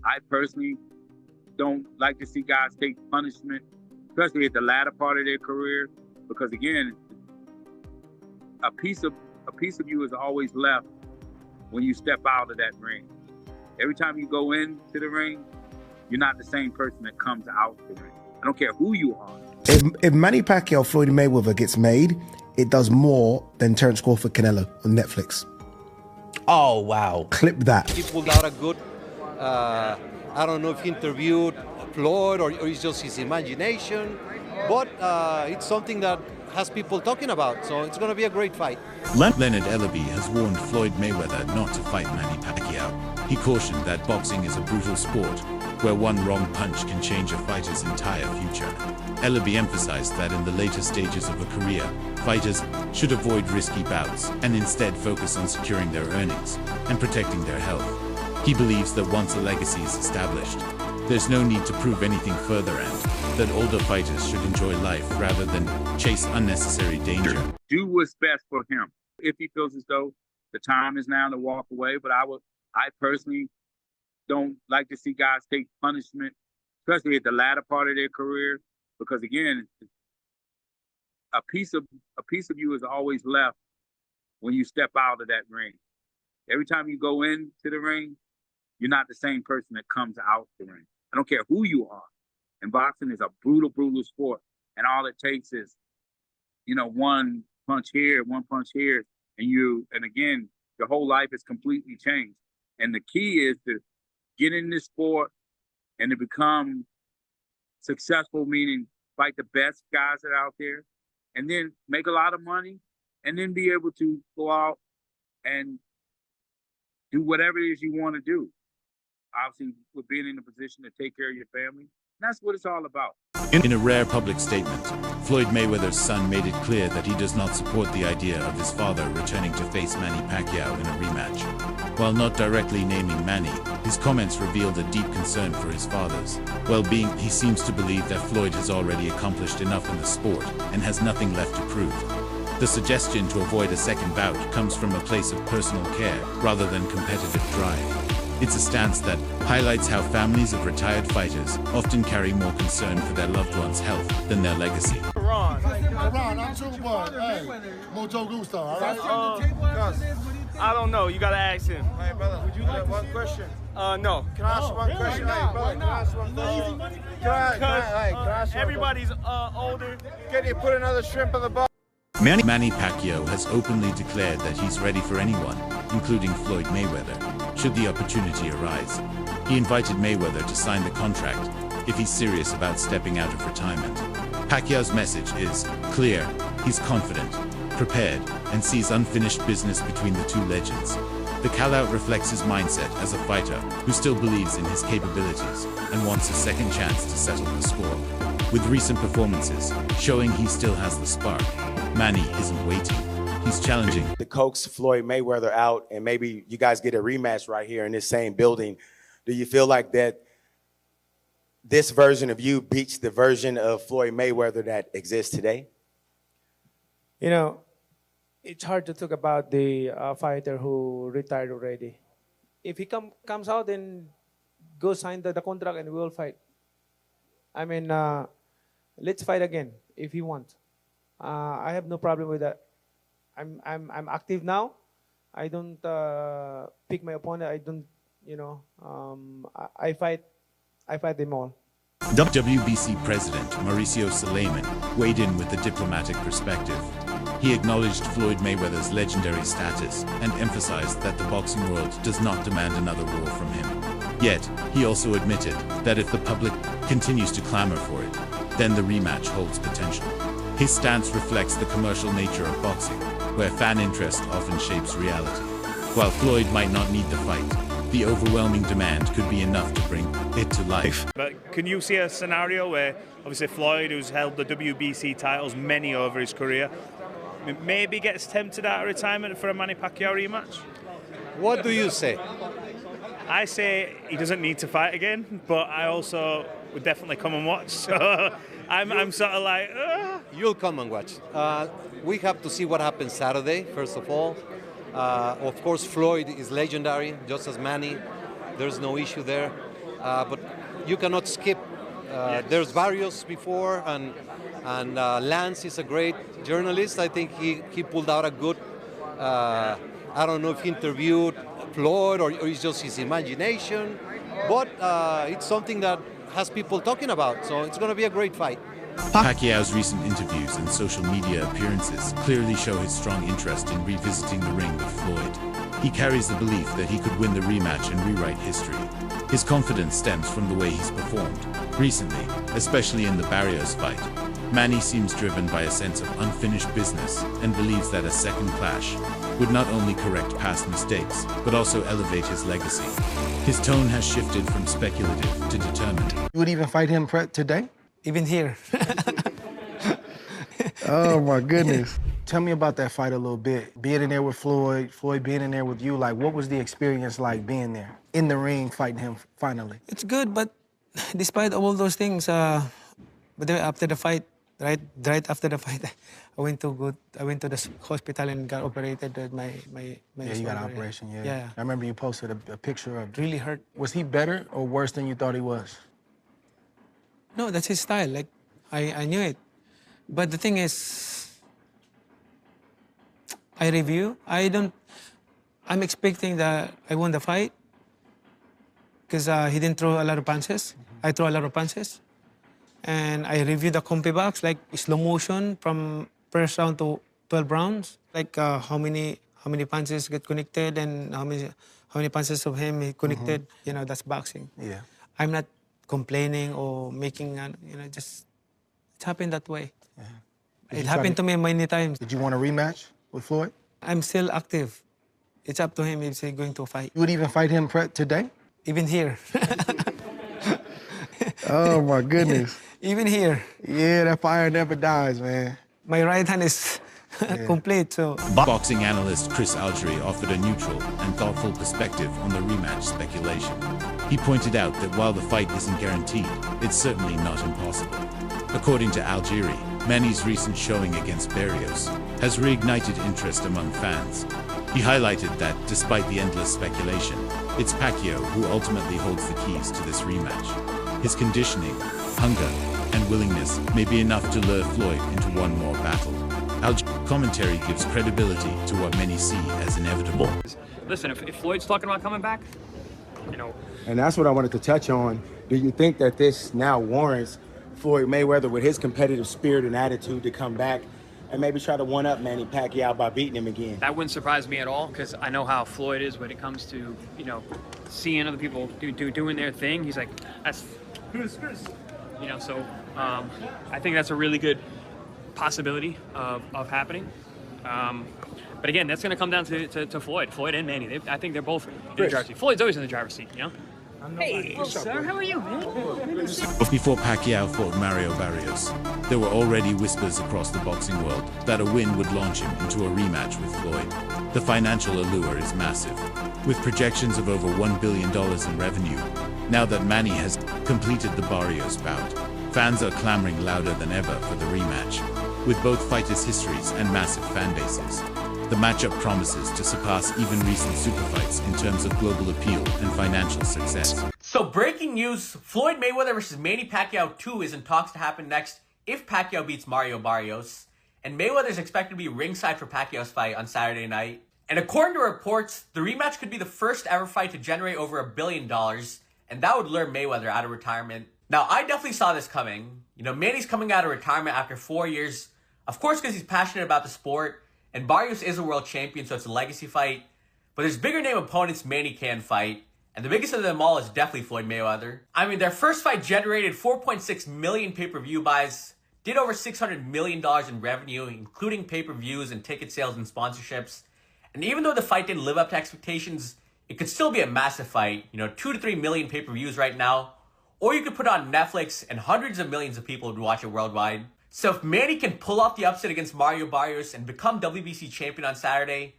I personally don't like to see guys take punishment, especially at the latter part of their career, because again, a piece of you is always left when you step out of that ring. Every time you go into the ring, you're not the same person that comes out the ring. I don't care who you are. If Manny Pacquiao Floyd Mayweather gets made, it does more than Terence Crawford Canelo on Netflix. Oh, wow. Clip that. He pulled out a good, I don't know if he interviewed Floyd or it's just his imagination, but it's something that has people talking about, so it's going to be a great fight. Leonard Ellerbe has warned Floyd Mayweather not to fight Manny Pacquiao. He cautioned that boxing is a brutal sport, where one wrong punch can change a fighter's entire future. Ellerbe emphasized that in the later stages of a career, fighters should avoid risky bouts and instead focus on securing their earnings and protecting their health. He believes that once a legacy is established, there's no need to prove anything further, and that older fighters should enjoy life rather than chase unnecessary danger. Do what's best for him. If he feels as though the time is now to walk away, but I personally don't like to see guys take punishment, especially at the latter part of their career, because again, a piece of you is always left when you step out of that ring. Every time you go into the ring, you're not the same person that comes out the ring. I don't care who you are. And boxing is a brutal, brutal sport. And all it takes is, one punch here, and again, your whole life is completely changed. And the key is to get in this sport and to become successful, meaning fight the best guys that are out there, and then make a lot of money, and then be able to go out and do whatever it is you want to do. Obviously, with being in a position to take care of your family, that's what it's all about. In a rare public statement, Floyd Mayweather's son made it clear that he does not support the idea of his father returning to face Manny Pacquiao in a rematch. While not directly naming Manny, his comments revealed a deep concern for his father's well-being. He seems to believe that Floyd has already accomplished enough in the sport and has nothing left to prove. The suggestion to avoid a second bout comes from a place of personal care rather than competitive drive. It's a stance that highlights how families of retired fighters often carry more concern for their loved ones' health than their legacy. Ron, I'm too much. Hey, mucho gusto, all right? I don't know. You gotta ask him. Hey, brother, would you like one question? No. Can I ask one question? Hey, brother, can I ask one question? Can I ask one everybody's older. Can you put another shrimp on the boat? Manny Pacquiao has openly declared that he's ready for anyone, including Floyd Mayweather, should the opportunity arise. He invited Mayweather to sign the contract if he's serious about stepping out of retirement. Pacquiao's message is clear. He's confident, prepared, and sees unfinished business between the two legends. The call-out reflects his mindset as a fighter who still believes in his capabilities and wants a second chance to settle the score. With recent performances showing he still has the spark, Manny isn't waiting. He's challenging. To coax Floyd Mayweather out and maybe you guys get a rematch right here in this same building, do you feel like that this version of you beats the version of Floyd Mayweather that exists today? It's hard to talk about the fighter who retired already. If he comes out and go sign the contract and we'll fight. I mean, let's fight again if he wants. I have no problem with that. I'm active now. I don't pick my opponent. I don't, I fight them all. WBC President Mauricio Suleiman weighed in with a diplomatic perspective. He acknowledged Floyd Mayweather's legendary status and emphasized that the boxing world does not demand another war from him. Yet, he also admitted that if the public continues to clamor for it, then the rematch holds potential. His stance reflects the commercial nature of boxing, where fan interest often shapes reality. While Floyd might not need the fight, the overwhelming demand could be enough to bring it to life. But can you see a scenario where, obviously, Floyd, who's held the WBC titles many over his career, maybe gets tempted out of retirement for a Manny Pacquiao rematch? What do you say? I say he doesn't need to fight again, but I also would definitely come and watch. So I'm sort of like, You'll come and watch. We have to see what happens Saturday, first of all. Of course, Floyd is legendary, just as Manny. There's no issue there. but you cannot skip. There's Barrios before, and Lance is a great journalist. I think he pulled out a good. I don't know if he interviewed Floyd or it's just his imagination, but it's something that has people talking about. So it's going to be a great fight. Pacquiao's recent interviews and social media appearances clearly show his strong interest in revisiting the ring with Floyd. He carries the belief that he could win the rematch and rewrite history. His confidence stems from the way he's performed. Recently, especially in the Barrios fight, Manny seems driven by a sense of unfinished business and believes that a second clash would not only correct past mistakes, but also elevate his legacy. His tone has shifted from speculative to determined. You would even fight him today? Even here. Oh my goodness. Tell me about that fight a little bit. Being in there with Floyd being in there with you, like what was the experience like being there? In the ring, fighting him finally? It's good, but despite all those things, but then after the fight, right after the fight, I went to the hospital and got operated at my Yeah, you got an operation, yeah. Yeah. I remember you posted a picture of It really hurt. Was he better or worse than you thought he was? No, that's his style. Like, I knew it. But the thing is, I'm expecting that I won the fight because he didn't throw a lot of punches. I throw a lot of punches. And I reviewed the compy box, like slow motion from first round to 12 rounds. Like how many punches get connected and how many punches of him he connected. You know, that's boxing. Yeah. I'm not complaining or making, just it happened that way. Yeah. It happened to me many times. Did you want a rematch with Floyd? I'm still active. It's up to him if he's going to fight. You would even fight him today? Even here. Oh my goodness. Even here. Yeah, that fire never dies, man. My right hand is complete, so. Boxing analyst Chris Algerie offered a neutral and thoughtful perspective on the rematch speculation. He pointed out that while the fight isn't guaranteed, it's certainly not impossible. According to Algerie, Manny's recent showing against Barrios has reignited interest among fans. He highlighted that, despite the endless speculation, it's Pacquiao who ultimately holds the keys to this rematch. His conditioning, hunger, and willingness may be enough to lure Floyd into one more battle. Algerie's commentary gives credibility to what many see as inevitable. Listen, if Floyd's talking about coming back, And that's what I wanted to touch on. Do you think that this now warrants Floyd Mayweather with his competitive spirit and attitude to come back and maybe try to one-up Manny Pacquiao by beating him again? that wouldn't surprise me at all because I know how Floyd is when it comes to, seeing other people doing their thing. He's like, that's who's this? So I think that's a really good possibility of happening. But again, that's going to come down to Floyd and Manny. I think they're both in the driver's seat. Floyd's always in the driver's seat, Hey, sir, how are you, man? Before Pacquiao fought Mario Barrios, there were already whispers across the boxing world that a win would launch him into a rematch with Floyd. The financial allure is massive, with projections of over $1 billion in revenue. Now that Manny has completed the Barrios bout, fans are clamoring louder than ever for the rematch. With both fighters' histories and massive fan bases, the matchup promises to surpass even recent super fights in terms of global appeal and financial success. So breaking news, Floyd Mayweather versus Manny Pacquiao 2 is in talks to happen next if Pacquiao beats Mario Barrios. And Mayweather is expected to be ringside for Pacquiao's fight on Saturday night. And according to reports, the rematch could be the first ever fight to generate over $1 billion. And that would lure Mayweather out of retirement. Now, I definitely saw this coming. Manny's coming out of retirement after 4 years. Of course, because he's passionate about the sport. And Barrios is a world champion, so it's a legacy fight. But there's bigger name opponents Manny can fight. And the biggest of them all is definitely Floyd Mayweather. I mean, their first fight generated 4.6 million pay-per-view buys, did over $600 million in revenue, including pay-per-views and ticket sales and sponsorships. And even though the fight didn't live up to expectations, it could still be a massive fight. 2 to 3 million pay-per-views right now. Or you could put it on Netflix and hundreds of millions of people would watch it worldwide. So if Manny can pull off the upset against Mario Barrios and become WBC champion on Saturday,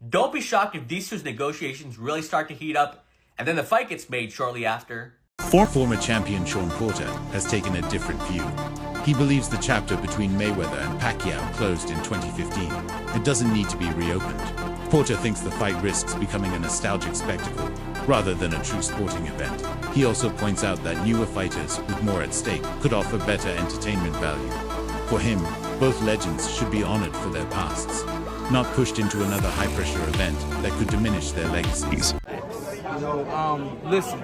don't be shocked if these two's negotiations really start to heat up and then the fight gets made shortly after. Former champion Sean Porter has taken a different view. He believes the chapter between Mayweather and Pacquiao closed in 2015. It doesn't need to be reopened. Porter thinks the fight risks becoming a nostalgic spectacle rather than a true sporting event. He also points out that newer fighters with more at stake could offer better entertainment value. For him, both legends should be honored for their pasts, not pushed into another high-pressure event that could diminish their legacies. Listen,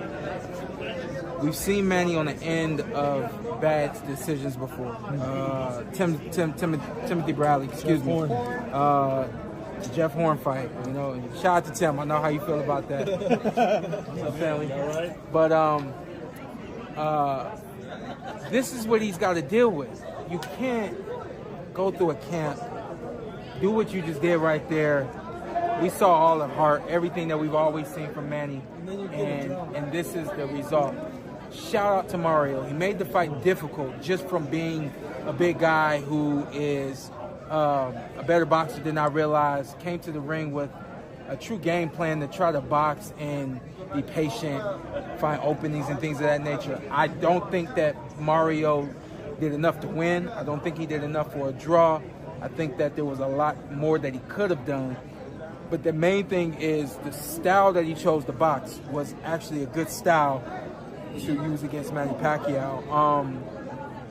we've seen Manny on the end of bad decisions before. Timothy Bradley, excuse me. Jeff Horn fight, shout out to Tim. I know how you feel about that. Family. But this is what he's got to deal with. You can't go through a camp, do what you just did right there. We saw all the heart, everything that we've always seen from Manny, and this is the result. Shout out to Mario. He made the fight difficult just from being a big guy who is a better boxer than I realized, came to the ring with a true game plan to try to box and be patient, find openings and things of that nature. I don't think that Mario did enough to win. I don't think he did enough for a draw. I think that there was a lot more that he could have done. But the main thing is the style that he chose to box was actually a good style to use against Manny Pacquiao.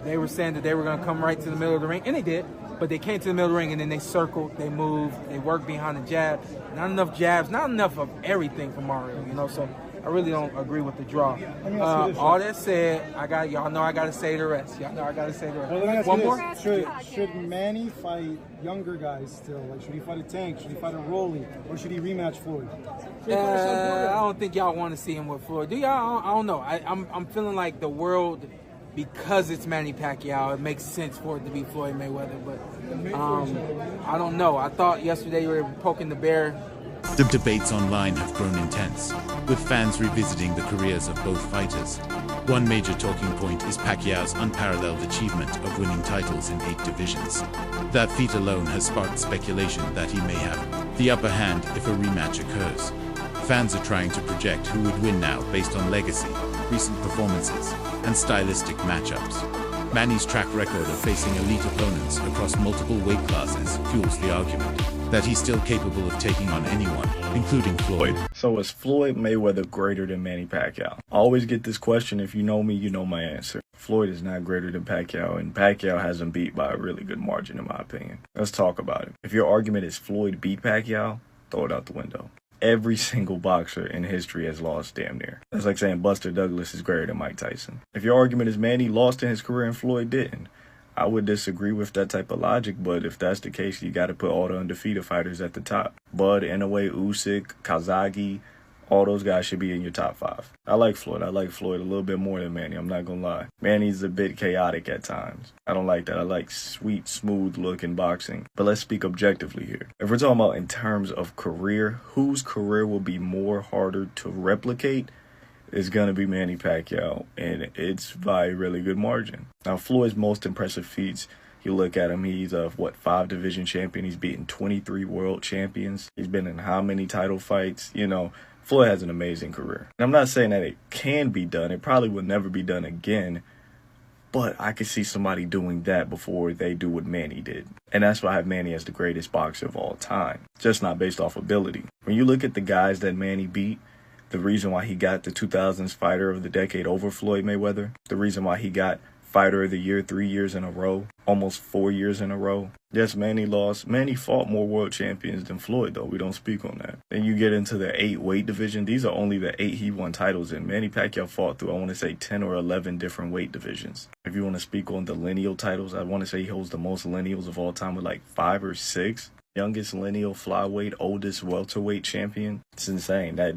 They were saying that they were going to come right to the middle of the ring, and they did. But they came to the middle of the ring, and then they circled, they moved, they worked behind the jab. Not enough jabs, not enough of everything for Mario, so I really don't agree with the draw. All that said, y'all know I got to say the rest. Y'all know I got to say the rest. Well, let me ask One you more? this. Should Manny fight younger guys still? Like, should he fight a Tank? Should he fight a Rolly? Or should he rematch Floyd? I don't think y'all want to see him with Floyd. Do y'all? I don't know. I'm feeling like the world, because it's Manny Pacquiao, it makes sense for it to be Floyd Mayweather. But I don't know. I thought yesterday you were poking the bear. The debates online have grown intense, with fans revisiting the careers of both fighters. One major talking point is Pacquiao's unparalleled achievement of winning titles in 8 divisions. That feat alone has sparked speculation that he may have the upper hand if a rematch occurs. Fans are trying to project who would win now based on legacy, recent performances, and stylistic matchups. Manny's track record of facing elite opponents across multiple weight classes fuels the argument that he's still capable of taking on anyone, including Floyd. So is Floyd Mayweather greater than Manny Pacquiao? I always get this question. If you know me, you know my answer. Floyd is not greater than Pacquiao, and Pacquiao has him beat by a really good margin in my opinion. Let's talk about it. If your argument is Floyd beat Pacquiao, throw it out the window. Every single boxer in history has lost damn near. That's like saying Buster Douglas is greater than Mike Tyson. If your argument is Manny lost in his career and Floyd didn't, I would disagree with that type of logic, but if that's the case, you got to put all the undefeated fighters at the top. Bud, Inoue, Usyk, Kazagi, all those guys should be in your top 5. I like Floyd. I like Floyd a little bit more than Manny. I'm not going to lie. Manny's a bit chaotic at times. I don't like that. I like sweet, smooth-looking boxing. But let's speak objectively here. If we're talking about in terms of career, whose career will be more harder to replicate? Is going to be Manny Pacquiao, and it's by a really good margin. Now, Floyd's most impressive feats, you look at him, he's a, 5 division champion. He's beaten 23 world champions. He's been in how many title fights? Floyd has an amazing career. And I'm not saying that it can be done. It probably will never be done again, but I could see somebody doing that before they do what Manny did. And that's why I have Manny as the greatest boxer of all time, just not based off ability. When you look at the guys that Manny beat, the reason why he got the 2000s Fighter of the Decade over Floyd Mayweather, the reason why he got Fighter of the Year 3 years in a row, almost 4 years in a row. Yes, Manny lost. Manny fought more world champions than Floyd, though. We don't speak on that. Then you get into the 8 weight division. These are only the 8 he won titles in. Manny Pacquiao fought through, I want to say, 10 or 11 different weight divisions. If you want to speak on the lineal titles, I want to say he holds the most lineals of all time with like 5 or 6. Youngest lineal flyweight, oldest welterweight champion. It's insane. That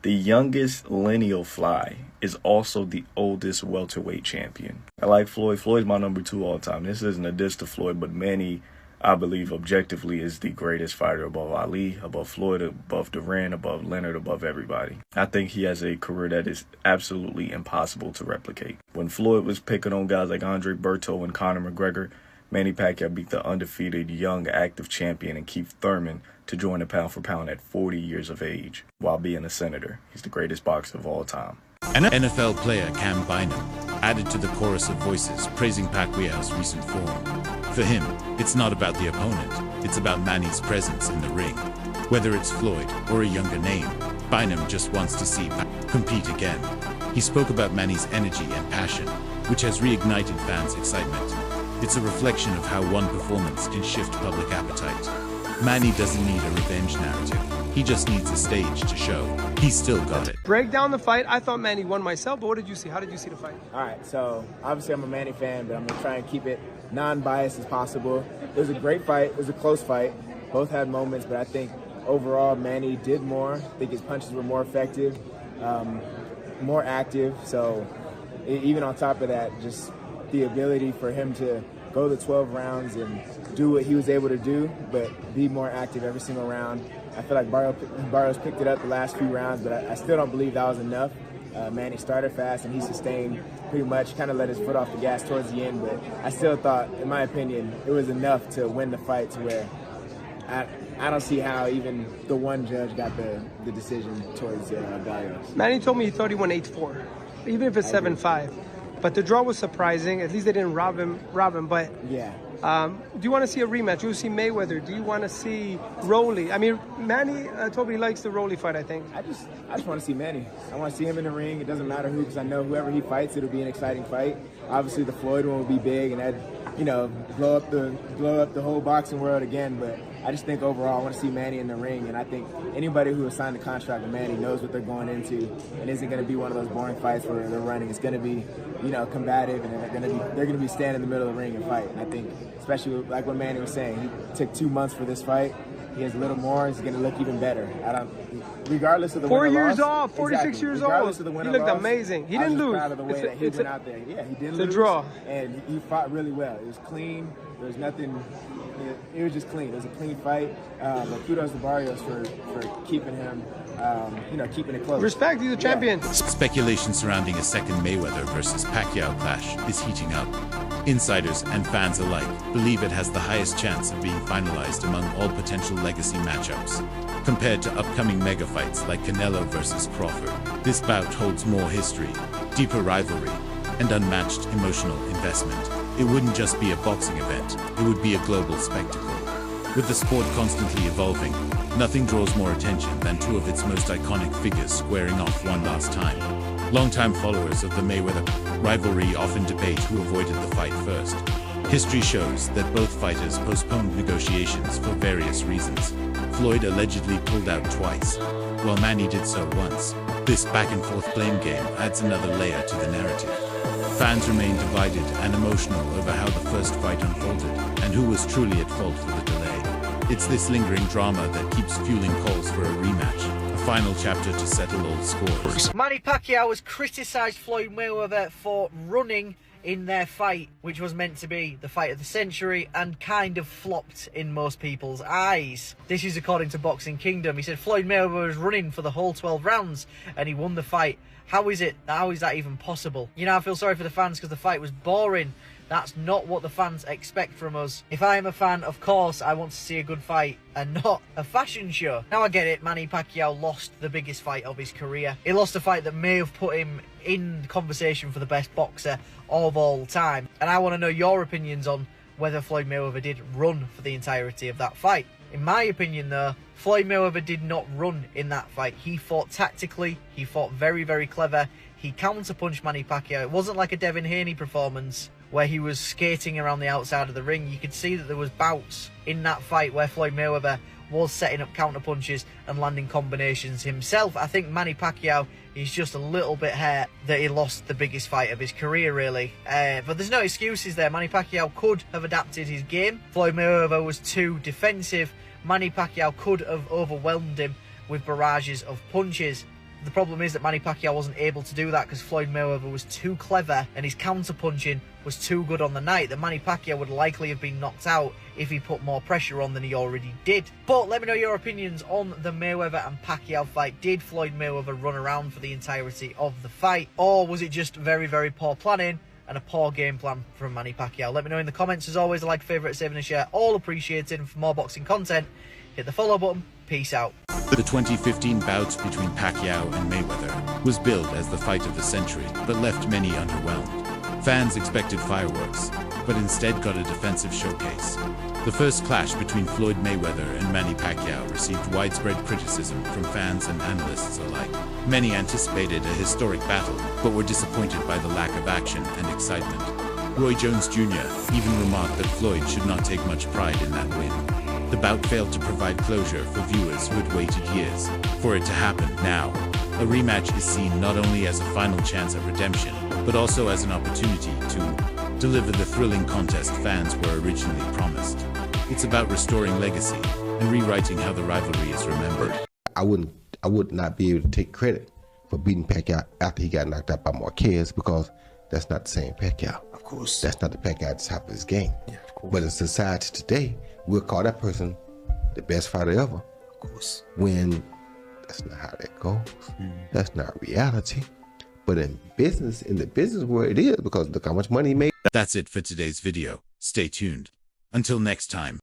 the youngest lineal fly is also the oldest welterweight champion. I like Floyd. Floyd's my number 2 all time. This isn't a diss to Floyd, but Manny, I believe objectively, is the greatest fighter above Ali, above Floyd, above Duran, above Leonard, above everybody. I think he has a career that is absolutely impossible to replicate. When Floyd was picking on guys like Andre Berto and Conor McGregor, Manny Pacquiao beat the undefeated young active champion and Keith Thurman to join the pound for pound at 40 years of age while being a senator. He's the greatest boxer of all time. An NFL player Cam Bynum added to the chorus of voices praising Pacquiao's recent form. For him, it's not about the opponent, it's about Manny's presence in the ring. Whether it's Floyd or a younger name, Bynum just wants to see compete again. He spoke about Manny's energy and passion, which has reignited fans' excitement. It's a reflection of how one performance can shift public appetite. Manny doesn't need a revenge narrative. He just needs a stage to show. He's still got it. Break down the fight. I thought Manny won myself, but what did you see? How did you see the fight? All right, so obviously I'm a Manny fan, but I'm going to try and keep it non-biased as possible. It was a great fight. It was a close fight. Both had moments, but I think overall Manny did more. I think his punches were more effective, more active. So even on top of that, just the ability for him to go the 12 rounds and do what he was able to do, but be more active every single round. I feel like Barrios picked it up the last few rounds, but I still don't believe that was enough. Manny started fast and he sustained pretty much, kind of let his foot off the gas towards the end, but I still thought, in my opinion, it was enough to win the fight to where I don't see how even the one judge got the decision towards Barrios. Manny told me he thought he won 8-4, even if it's 7-5. But the draw was surprising. At least they didn't rob him. But yeah. Do you want to see a rematch? Do you see Mayweather? Do you want to see Rolly? I mean, Manny told me he likes the Rolly fight, I think. I just want to see Manny. I want to see him in the ring. It doesn't matter who, because I know whoever he fights, it'll be an exciting fight. Obviously, the Floyd one will be big, and that, you know, blow up the whole boxing world again. But I just think overall, I want to see Manny in the ring, and I think anybody who has signed a contract with Manny knows what they're going into, and isn't going to be one of those boring fights where they're running. It's going to be, you know, combative, and they're going to be standing in the middle of the ring and fight. And I think, especially like what Manny was saying, he took 2 months for this fight. He has a little more. He's going to look even better. Regardless of the 4 win or years loss, off, 46 years regardless old. Of the win he or looked loss, amazing. He I didn't was lose. Proud of the way that he went out there. Yeah, he didn't lose. It's a draw, and he fought really well. It was clean. There was nothing. It was just clean. It was a clean fight. But kudos to Barrios for keeping him, you know, keeping it close. Respect, he's a champion. Speculation surrounding a second Mayweather versus Pacquiao clash is heating up. Insiders and fans alike believe it has the highest chance of being finalized among all potential legacy matchups. Compared to upcoming mega fights like Canelo versus Crawford, this bout holds more history, deeper rivalry, and unmatched emotional investment. It wouldn't just be a boxing event, it would be a global spectacle. With the sport constantly evolving, nothing draws more attention than two of its most iconic figures squaring off one last time. Longtime followers of the Mayweather rivalry often debate who avoided the fight first. History shows that both fighters postponed negotiations for various reasons. Floyd allegedly pulled out twice, while Manny did so once. This back-and-forth blame game adds another layer to the narrative. Fans remain divided and emotional over how the first fight unfolded and who was truly at fault for the delay. It's this lingering drama that keeps fueling calls for a rematch, a final chapter to settle old scores. Manny Pacquiao has criticised Floyd Mayweather for running in their fight, which was meant to be the fight of the century, and kind of flopped in most people's eyes. This is according to Boxing Kingdom. He said Floyd Mayweather was running for the whole 12 rounds and he won the fight. How is that even possible? You know, I feel sorry for the fans because the fight was boring. That's not what the fans expect from us. If I am a fan, of course, I want to see a good fight and not a fashion show. Now I get it, Manny Pacquiao lost the biggest fight of his career. He lost a fight that may have put him in the conversation for the best boxer of all time. And I want to know your opinions on whether Floyd Mayweather did run for the entirety of that fight. In my opinion, though, Floyd Mayweather did not run in that fight. He fought tactically. He fought very, very clever. He counterpunched Manny Pacquiao. It wasn't like a Devin Haney performance where he was skating around the outside of the ring. You could see that there was bouts in that fight where Floyd Mayweather was setting up counterpunches and landing combinations himself. I think Manny Pacquiao is just a little bit hurt that he lost the biggest fight of his career, really. But there's no excuses there. Manny Pacquiao could have adapted his game. Floyd Mayweather was too defensive. Manny Pacquiao could have overwhelmed him with barrages of punches. The problem is that Manny Pacquiao wasn't able to do that because Floyd Mayweather was too clever and his counter-punching was too good on the night that Manny Pacquiao would likely have been knocked out if he put more pressure on than he already did. But let me know your opinions on the Mayweather and Pacquiao fight. Did Floyd Mayweather run around for the entirety of the fight, or was it just very, very poor planning and a poor game plan from Manny Pacquiao? Let me know in the comments. As always, a like, favourite, saving a share, all appreciated. And for more boxing content, hit the follow button. Peace out. The 2015 bout between Pacquiao and Mayweather was billed as the fight of the century, but left many underwhelmed. Fans expected fireworks, but instead got a defensive showcase. The first clash between Floyd Mayweather and Manny Pacquiao received widespread criticism from fans and analysts alike. Many anticipated a historic battle, but were disappointed by the lack of action and excitement. Roy Jones Jr. even remarked that Floyd should not take much pride in that win. The bout failed to provide closure for viewers who had waited years for it to happen. Now, a rematch is seen not only as a final chance at redemption, but also as an opportunity to deliver the thrilling contest fans were originally promised. It's about restoring legacy and rewriting how the rivalry is remembered. I would not be able to take credit for beating Pacquiao after he got knocked out by Marquez, because that's not the same Pacquiao. Of course. That's not the Pacquiao at the top of his game. Yeah, of course. But in society today, we'll call that person the best fighter ever. Of course. When that's not how that goes. That's not reality. But in the business world, it is, because look how much money he made. That's it for today's video. Stay tuned. Until next time.